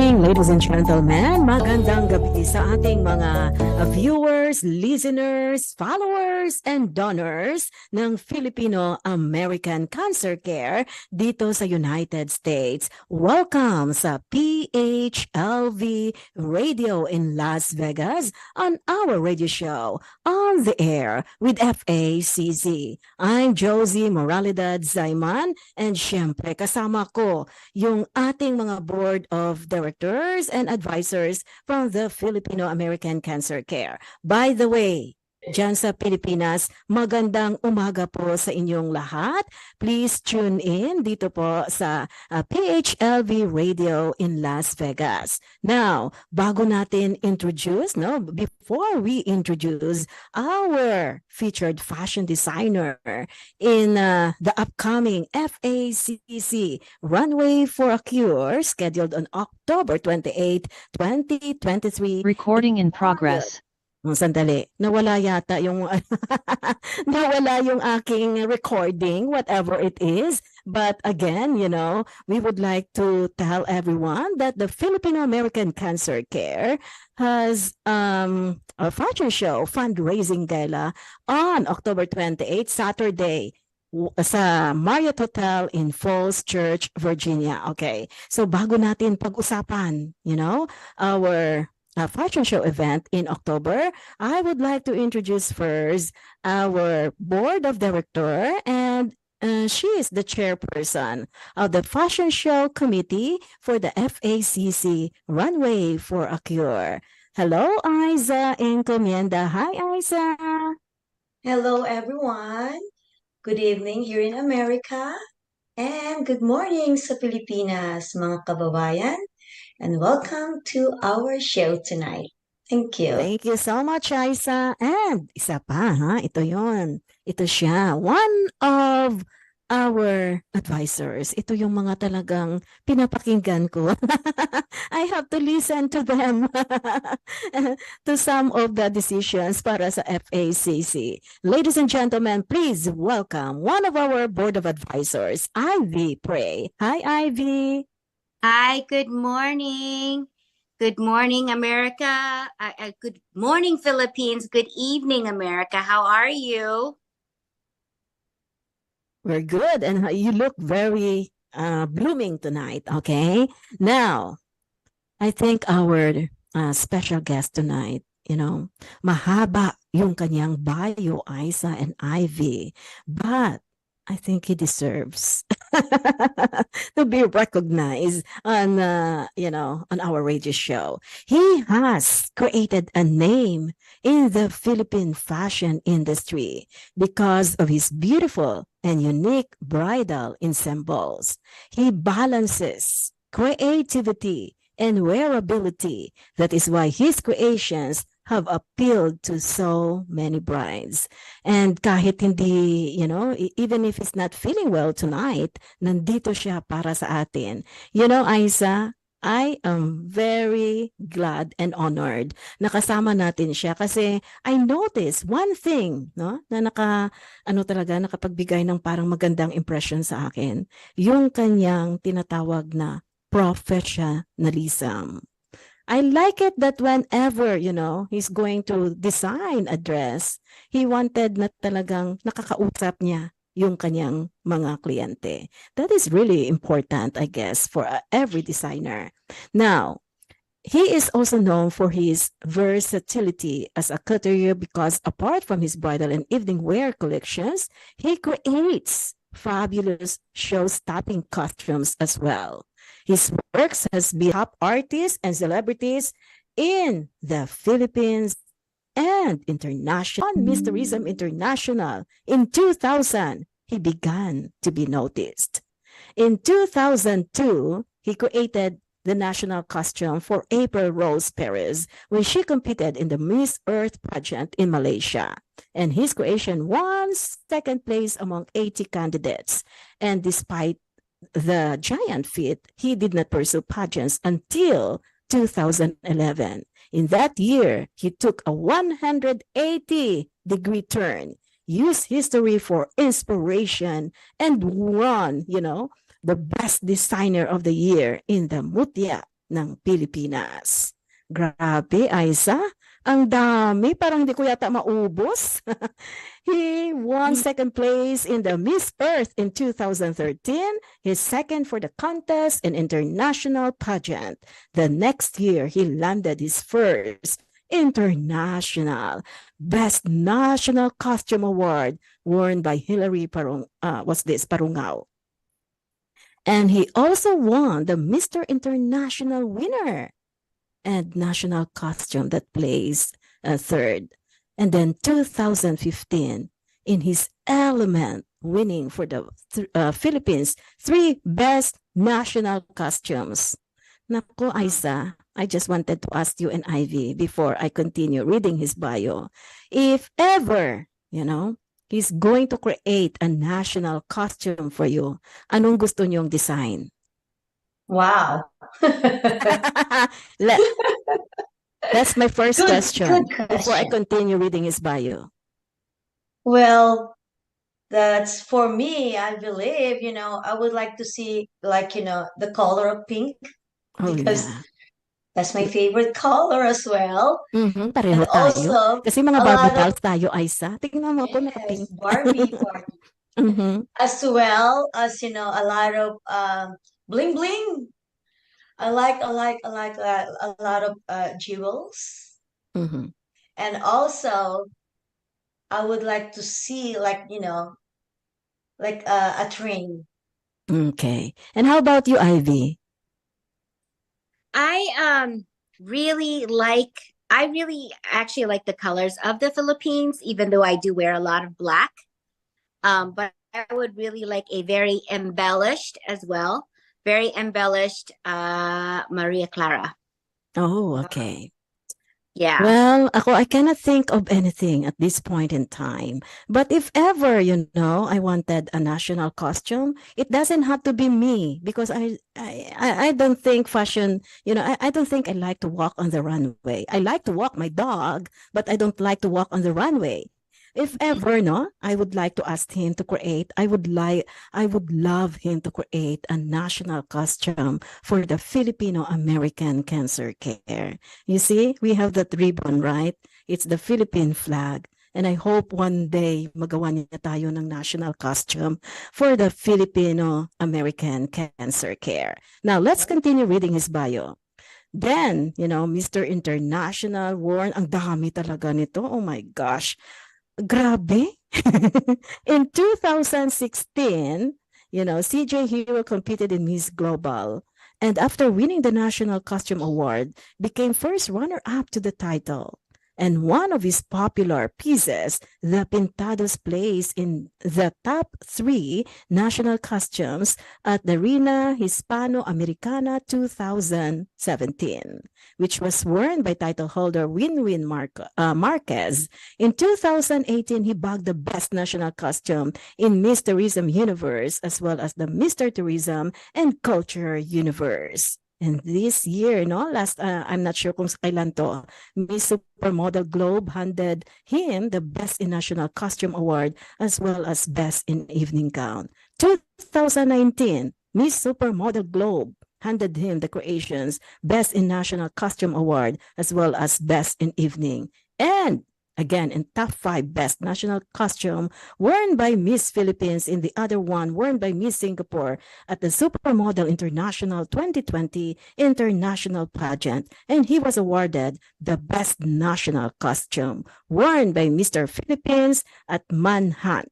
morning, ladies and gentlemen. Magandang gabi sa ating mga viewers, listeners, followers, and donors ng Filipino American Cancer Care dito sa United States. Welcome sa PHLV Radio in Las Vegas on our radio show, On the Air with FACC. I'm Josie Moralidad Zayman, and syempre kasama ko yung ating mga board of directors and advisors from the Filipino American Cancer Care. By the way, dyan sa Pilipinas, magandang umaga po sa inyong lahat. Please tune in dito po sa PHLV Radio in Las Vegas. Now, bago natin introduce, before we introduce our featured fashion designer in the upcoming FACC Runway for a Cure scheduled on October 28, 2023. Recording in progress. Sandali, nawala yata yung nawala yung aking recording, whatever it is. But again, we would like to tell everyone that the Filipino American Cancer Care has a fashion show fundraising gala on October 28, Saturday, sa Marriott Hotel in Falls Church, Virginia. Okay, so bago natin pag-usapan, our fashion show event in October, I would like to introduce first our board of director, and she is the chairperson of the fashion show committee for the FACC Runway for a Cure. Hello, Isa Encomienda. Hi, Isa. Hello, everyone. Good evening here in America, and good morning sa Pilipinas, mga kababayan. And welcome to our show tonight. Thank you. Thank you so much, Isa. And isa pa, ito yon. Ito siya, one of our advisors. Ito yung mga talagang pinapakinggan ko. I have to listen to them to some of the decisions para sa FACC. Ladies and gentlemen, please welcome one of our board of advisors, Ivy Prey. Hi, Ivy. Hi, good morning. Good morning, America. Good morning, Philippines. Good evening, America. How are you? We're good, and you look very blooming tonight, okay? Now, I think our special guest tonight, mahaba yung kanyang bio, Isa and Ivy, but I think he deserves to be recognized on, on our radio show. He has created a name in the Philippine fashion industry because of his beautiful and unique bridal ensembles. He balances creativity and wearability. That is why his creations have appealed to so many brides. And kahit hindi, even if he's not feeling well tonight, nandito siya para sa atin. Isa, I am very glad and honored na kasama natin siya kasi I noticed one thing, na nakapagbigay ng parang magandang impression sa akin, yung kanyang tinatawag na professionalism. I like it that whenever, he's going to design a dress, he wanted na talagang nakakausap niya yung kanyang mga kliyente. That is really important, I guess, for every designer. Now, he is also known for his versatility as a couturier because apart from his bridal and evening wear collections, he creates fabulous show-stopping costumes as well. His works has been top artists and celebrities in the Philippines and international. On Mysterism International, in 2000, he began to be noticed. In 2002, he created the national costume for April Rose Perez when she competed in the Miss Earth pageant in Malaysia. And his creation won second place among 80 candidates. And despite the giant feat, he did not pursue pageants until 2011. In that year, he took a 180-degree turn, used history for inspiration, and won, the best designer of the year in the Mutya ng Pilipinas. Grabe, Aiza. Ang dami, parang hindi ko yata maubos. He won second place in the Miss Earth in 2013. He's second for the contest and international pageant. The next year, he landed his first international Best National Costume Award, won by Hillary Parungao. And he also won the Mr. International winner and national costume that placed third. And then 2015, in his element, winning for the Philippines 3 best national costumes. Naku, Aiza, I just wanted to ask you and Ivy before I continue reading his bio. If ever, he's going to create a national costume for you, anong gusto niyong design? Wow. That's my first question, Good before I question. continue reading his bio. Well, that's for me, I believe, I would like to see the color of pink Oh, because yeah. that's my favorite color as well. Pareho And tayo. also Kasi mga a Barbie lot of dolls tayo, Aiza. Tingnan mo ako, naka-pink. Barbie party. As well as a lot of bling bling. I like a lot of jewels. And also I would like to see like a train. Okay. And how about you, Ivy? I really actually like the colors of the Philippines, even though I do wear a lot of black. But I would really like a very embellished as well. Very embellished Maria Clara. Oh, okay. Yeah. Well, I cannot think of anything at this point in time. But if ever, I wanted a national costume, it doesn't have to be me because I don't think fashion, I don't think I like to walk on the runway. I like to walk my dog, but I don't like to walk on the runway. If ever, I would like to ask him to create, I would love him to create a national costume for the Filipino American Cancer Care. You see, we have that ribbon, right? It's the Philippine flag. And I hope one day magawa niya tayo ng national costume for the Filipino American Cancer Care. Now, let's continue reading his bio. Then, Mr. International, Warren, ang dami talaga nito. Oh my gosh. Grabe. In 2016, CJ Hero competed in Miss Global, and after winning the National Costume Award, became first runner-up to the title. And one of his popular pieces, the Pintados, placed in the top 3 national costumes at the Reina Hispano-Americana 2017, which was worn by title holder Winwin Marquez. In 2018, he bagged the best national costume in Miss Tourism Universe, as well as the Mr. Tourism and Culture Universe. And this year, I'm not sure kung kailan to, Miss Supermodel Globe handed him the Best in National Costume Award as well as Best in Evening Gown. 2019, Miss Supermodel Globe handed him the Creations Best in National Costume Award as well as Best in Evening. And again, in top 5 best national costume worn by Miss Philippines, in the other one worn by Miss Singapore at the Supermodel International 2020 International Pageant. And he was awarded the best national costume worn by Mr. Philippines at Manhunt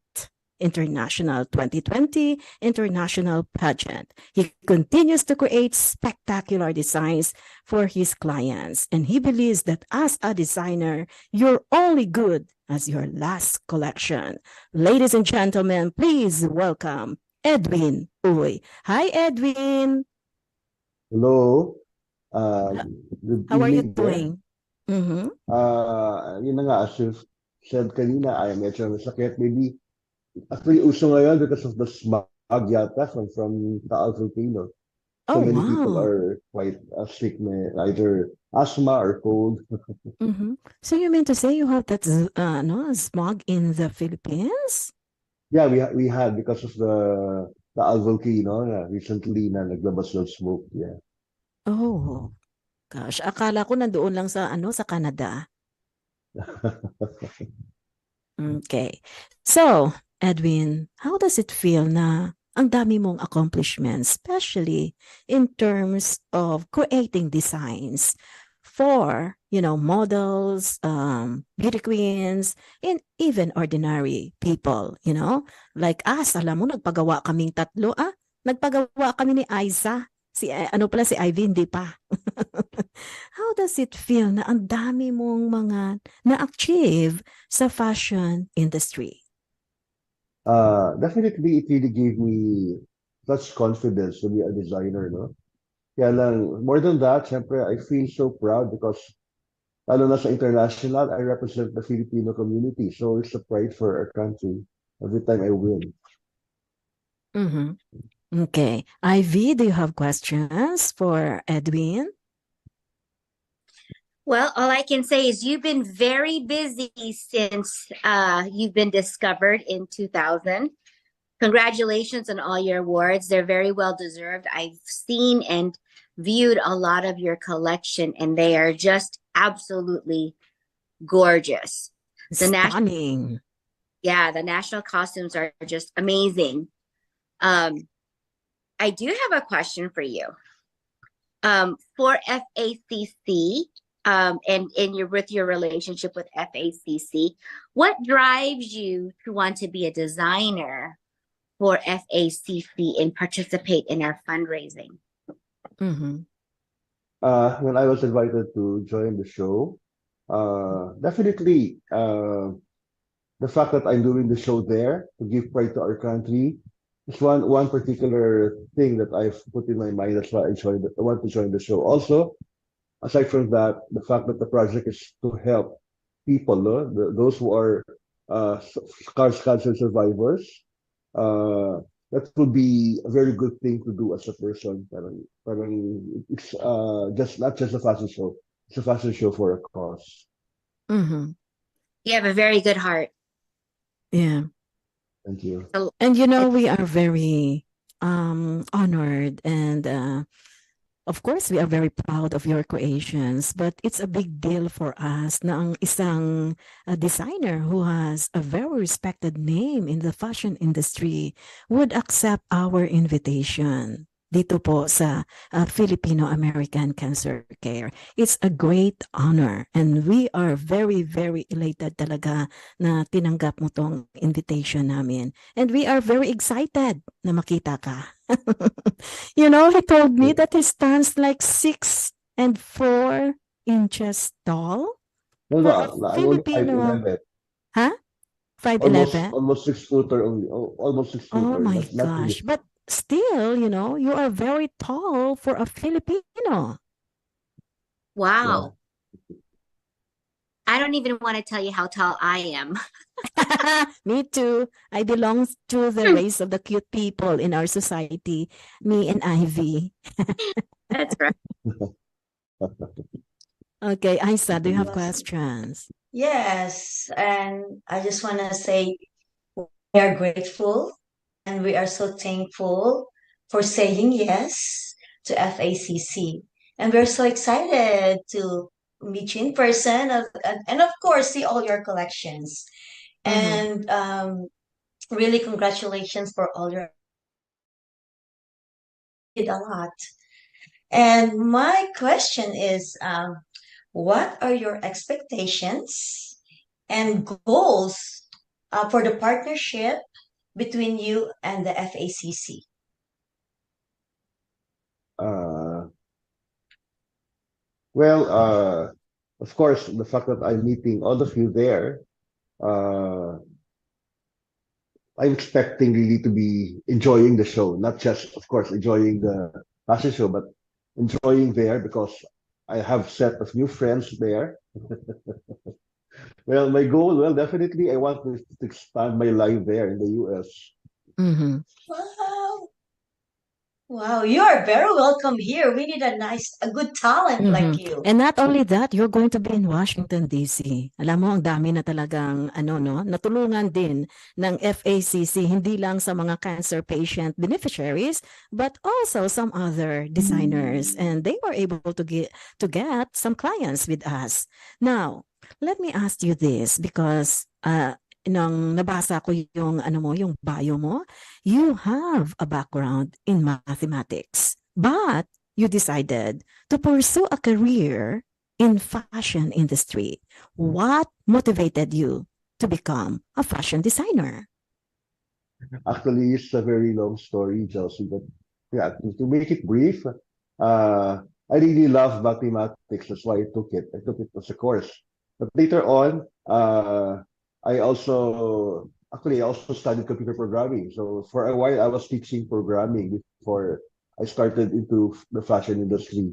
International 2020 International Pageant. He continues to create spectacular designs for his clients, and he believes that as a designer, you're only good as your last collection. Ladies and gentlemen, please welcome Edwin Uy. Hi, Edwin. Hello. Good How are you evening. doing? Yun na nga, as you said kanina, ay medyo masakit. Maybe actually uso ngayon because of the smog yata from Taal Volcano. So many people are quite sick, either asthma or cold. So you mean to say you have that smog in the Philippines? Yeah, we had because of the Taal Volcano recently na naglabas ng smoke. Yeah. Oh, gosh. Akala ko nandoon lang sa sa Canada. Okay. So, Edwin, how does it feel na ang dami mong accomplishments, especially in terms of creating designs for, models, beauty queens, and even ordinary people, Like us, alam mo, nagpagawa kaming tatlo, Nagpagawa kami ni Aiza. Ano pala, si Ivy, hindi pa. How does it feel na ang dami mong mga na-achieve sa fashion industry? Definitely, it really gave me such confidence to be a designer, no? Kaya lang, more than that, syempre, I feel so proud because lalo na sa international, I represent the Filipino community. So it's a pride for our country every time I win. Mm-hmm. Okay. Ivy, do you have questions for Edwin? Well, all I can say is you've been very busy since you've been discovered in 2000. Congratulations on all your awards. They're very well deserved. I've seen and viewed a lot of your collection, and they are just absolutely gorgeous. Stunning. The national costumes are just amazing. I do have a question for you. For FACC, and with your relationship with FACC, what drives you to want to be a designer for FACC and participate in our fundraising? Mm-hmm. When I was invited to join the show, definitely the fact that I'm doing the show there to give pride to our country is one particular thing that I've put in my mind. That's why I want to join the show. Also, aside from that, the fact that the project is to help people, no? Those who are cancer survivors, that would be a very good thing to do as a person. Parang it's just not just a fashion show. It's a fashion show for a cause. Mm-hmm. You have a very good heart. Yeah. Thank you. And we are very honored and of course, we are very proud of your creations, but it's a big deal for us na ang isang designer who has a very respected name in the fashion industry would accept our invitation dito po sa Filipino American Cancer Care. It's a great honor and we are very, very elated talaga na tinanggap mo tong invitation namin. And we are very excited na makita ka. He told me that he stands like 6 and 4 inches tall. No, For no, a I'm only Filipino. 5'11". Huh? 5'11"? Almost 6 footer only. Oh, almost six Oh footer. my Not really. gosh. But still, you are very tall for a Filipino. Wow. Yeah. I don't even want to tell you how tall I am. Me too. I belong to the race of the cute people in our society. Me and Ivy. That's right. Okay, Aisa, do you have questions? Yes, and I just want to say we are grateful and we are so thankful for saying yes to FACC. And we're so excited to meet you in person and of course, see all your collections. And really, congratulations for all your did a lot. And my question is, what are your expectations and goals for the partnership between you and the FACC? Well, of course, the fact that I'm meeting all of you there, uh, I'm expecting really to be enjoying the show, not just, of course, enjoying the fashion show, but enjoying there because I have set of new friends there. Well, my goal, definitely I want to expand my life there in the US. Mm-hmm. Wow. Wow, you are very welcome here. We need a good talent like you. And not only that, you're going to be in Washington, D.C. Alam mo, ang dami na talagang, no, natulungan din ng FACC, hindi lang sa mga cancer patient beneficiaries, but also some other designers. And they were able to get some clients with us. Now, let me ask you this because nang nabasa ko yung yung bio mo, you have a background in mathematics, but you decided to pursue a career in fashion industry. What motivated you to become a fashion designer? Actually, it's a very long story, Chelsea, but yeah, to make it brief, I really love mathematics. That's why I took it. I took it as a course. But later on, I also studied computer programming. So for a while, I was teaching programming before I started into the fashion industry.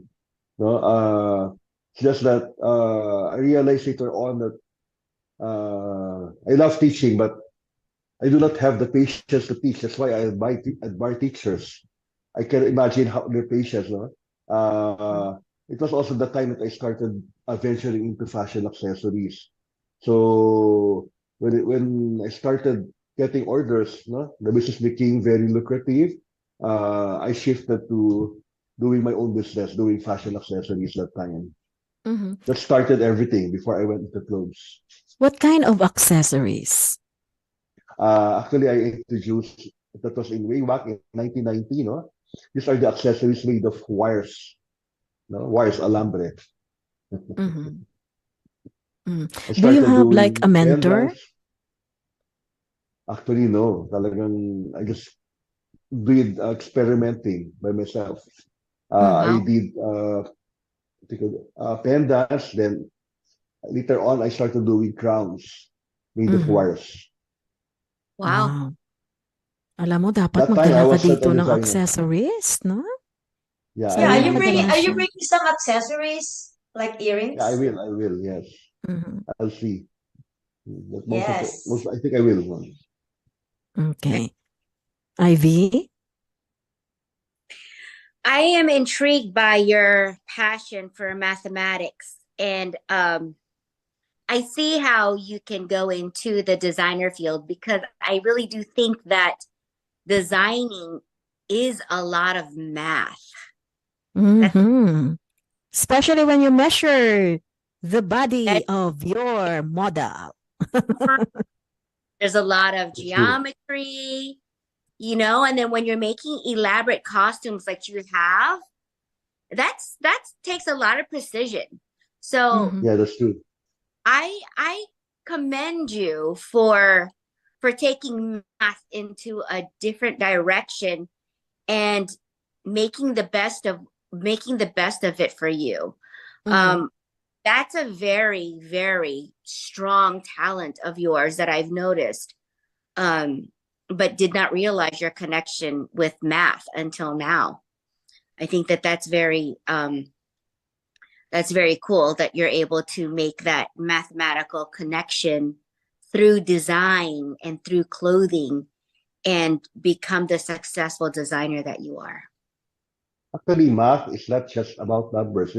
No, just that I realized later on that I love teaching, but I do not have the patience to teach. That's why I admire teachers. I can imagine how their patience. No? It was also the time that I started venturing into fashion accessories. So when I started getting orders, no, the business became very lucrative. I shifted to doing my own business, doing fashion accessories that time. That started everything before I went into clothes. What kind of accessories? Actually, I introduced, that was in way back in 1990, no? These are the accessories made of wires, no? Wires, alambre. Do you have like a mentor? Pendants. Actually, no. Talagang, I just did experimenting by myself. I did pendants, then later on, I started doing crowns made of wires. Wow. Alam mo, dapat That time, I magdala ka was not dito a ng designer. accessories, no? Yeah, Yeah, I are you really bringing love. some accessories like earrings? Yeah, I will, yes. I'll see. But Yes. I think I will. Okay. Ivy? I am intrigued by your passion for mathematics, and I see how you can go into the designer field, because I really do think that designing is a lot of math. Especially when you measure the body of your model. There's a lot of geometry, and then when you're making elaborate costumes like you have, that takes a lot of precision. So yeah, that's true. I commend you for taking math into a different direction and making the best of it for you. That's a very, very strong talent of yours that I've noticed, but did not realize your connection with math until now. I think that's very cool that you're able to make that mathematical connection through design and through clothing and become the successful designer that you are. Actually, math is not just about numbers,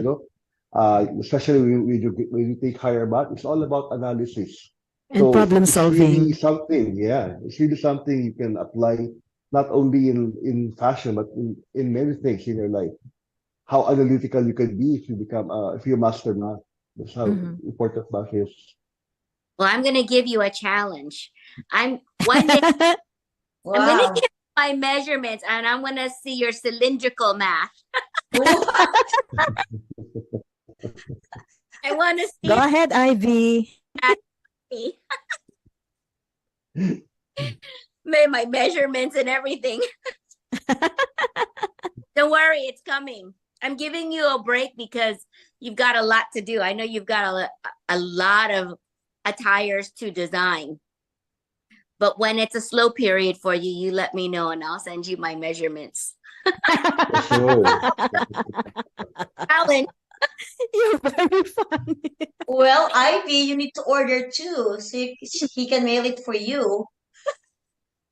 especially when you take higher math, it's all about analysis. And problem it's really solving. something, it's really something you can apply not only in fashion, but in many things in your life. How analytical you can be if you master math. That's how important math is. Well, I'm going to give you a challenge. One day I'm going to give my measurements and I'm going to see your cylindrical math. I want to see. Go ahead, Ivy. My measurements and everything. Don't worry, it's coming. I'm giving you a break because you've got a lot to do. I know you've got a lot of attires to design. But when it's a slow period for you, you let me know and I'll send you my measurements. Sure. Alan, you're very funny. Well, Ivy, you need to order too, so he can mail it for you.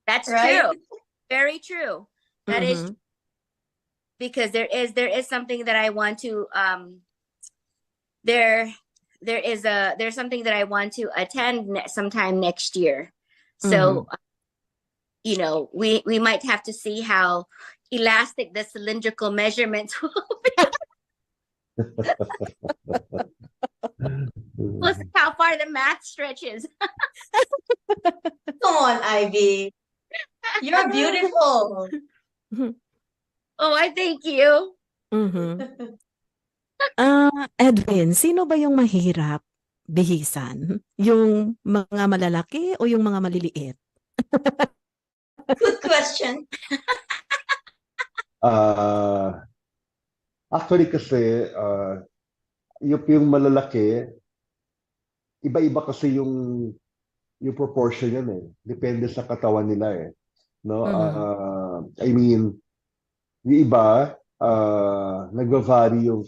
That's right? True. Very true. That is. because there is something that I want to there's something that I want to attend sometime next year. So we might have to see how elastic the cylindrical measurements will be. We'll see how far the math stretches. Come on, Ivy. You're beautiful. Oh, I thank you. Edwin, sino ba yung mahirap bihisan? Yung mga malalaki o yung mga maliliit? Good question. Actually kasi, yung malalaki, iba-iba kasi yung proportion yan eh. Depende sa katawan nila eh. No? I mean, yung iba, nagva-vary yung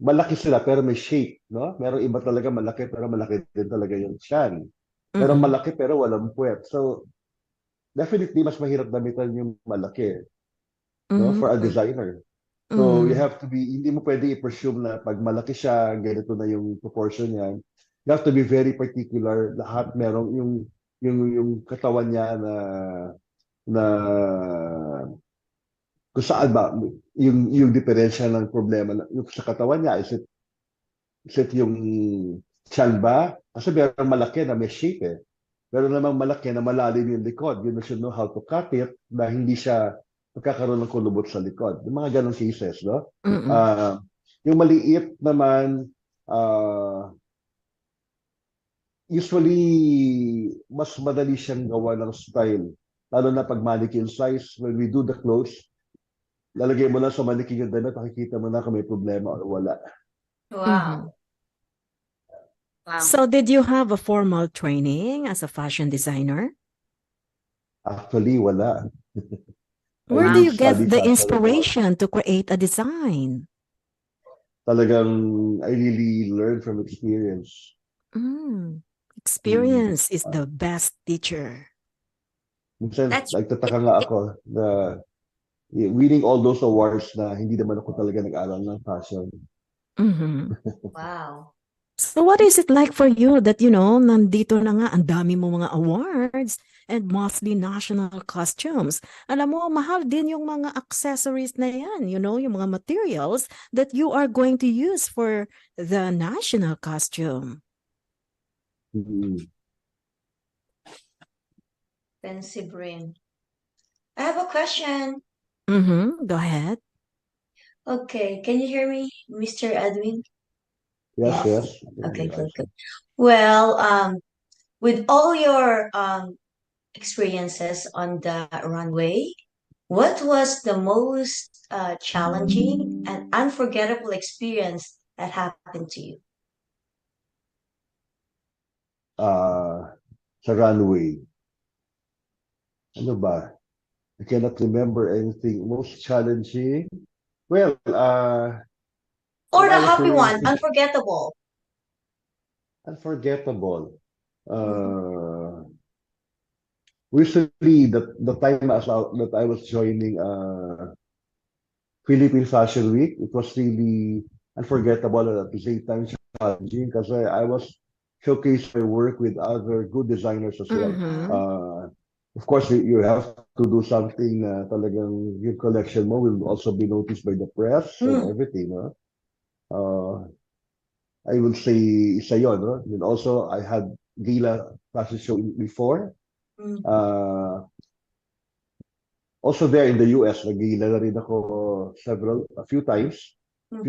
malaki sila pero may shape, no? Meron iba talaga malaki pero malaki din talaga yung tiyan. Pero malaki pero walang puwet. So, definitely mas mahirap damitan yung malaki, no? For a designer. So, you have to be, hindi mo pwede i-presume na pag malaki siya, ganito na yung proportion niyan. You have to be very particular. Lahat merong yung katawan niya na kung saan ba yung diferensya ng problema yung sa katawan niya. Is it yung tiyan ba? Kasi meron malaki na may shape eh. Meron namang malaki na malalim yung likod. You should know how to cut it na hindi siya magkakaroon ng kulubot sa likod. Yung mga ganong cases, no? Yung maliit naman, usually, mas madali siyang gawa ng style. Lalo na pag mannequin size, when we do the clothes, lalagay mo na sa mannequin yung damit, makikita mo na kung may problema o wala. Wow. Wow. So, did you have a formal training as a fashion designer? Actually, wala. Where do you get the fashion inspiration to create a design? Talagang I really learned from experience. Experience is the best teacher. Minsan, nagtataka nga ako na winning all those awards na hindi naman ako talaga nag-aral ng fashion. Wow. So what is it like for you that, nandito na nga, ang dami mo mga awards and mostly national costumes. Alam mo, mahal din yung mga accessories na yan, yung mga materials that you are going to use for the national costume. Fancy brain. I have a question. Go ahead. Okay, can you hear me, Mr. Edwin? Yes. Okay, good. Well, with all your experiences on the runway, what was the most challenging and unforgettable experience that happened to you? Sa runway. Ano ba? I cannot remember anything most challenging. Well, or the happy one, unforgettable. Unforgettable. Recently, the time that I was joining Philippine Fashion Week, it was really unforgettable and at the same time challenging because I was showcasing my work with other good designers as well. Of course, you have to do something na talagang your collection mo will also be noticed by the press and everything. No? I would say isa yun. No? And also, I had Gala fashion show before. Also there in the US, nag-gala na rin ako a few times. No?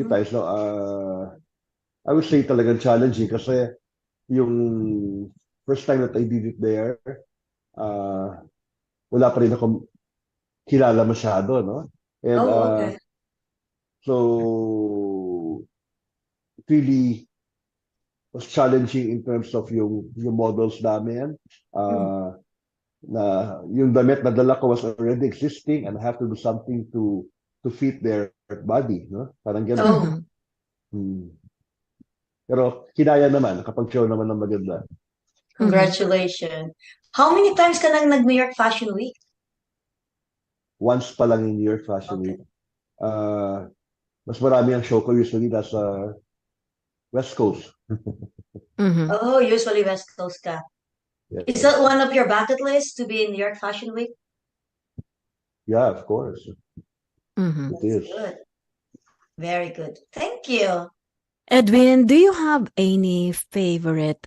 I would say talagang challenging kasi yung first time that I did it there, wala pa rin ako kilala masyado, no? And okay. So it really was challenging in terms of yung models namin. Na yung damit na dala ko was already existing and I have to do something to fit their body, no? Parang gano'n. Pero kinaya naman, nakapag-show naman ng maganda. Congratulations. How many times ka nang nag-New York Fashion Week? Once pa lang in New York Fashion Week. mas marami ang show ko usually nasa West Coast. Oh, usually West Coast ka. Yes, Is yes. that one of your bucket lists to be in New York Fashion Week? Yeah, of course. Mhm. It That's is. good. Very good. Thank you. Edwin, do you have any favorite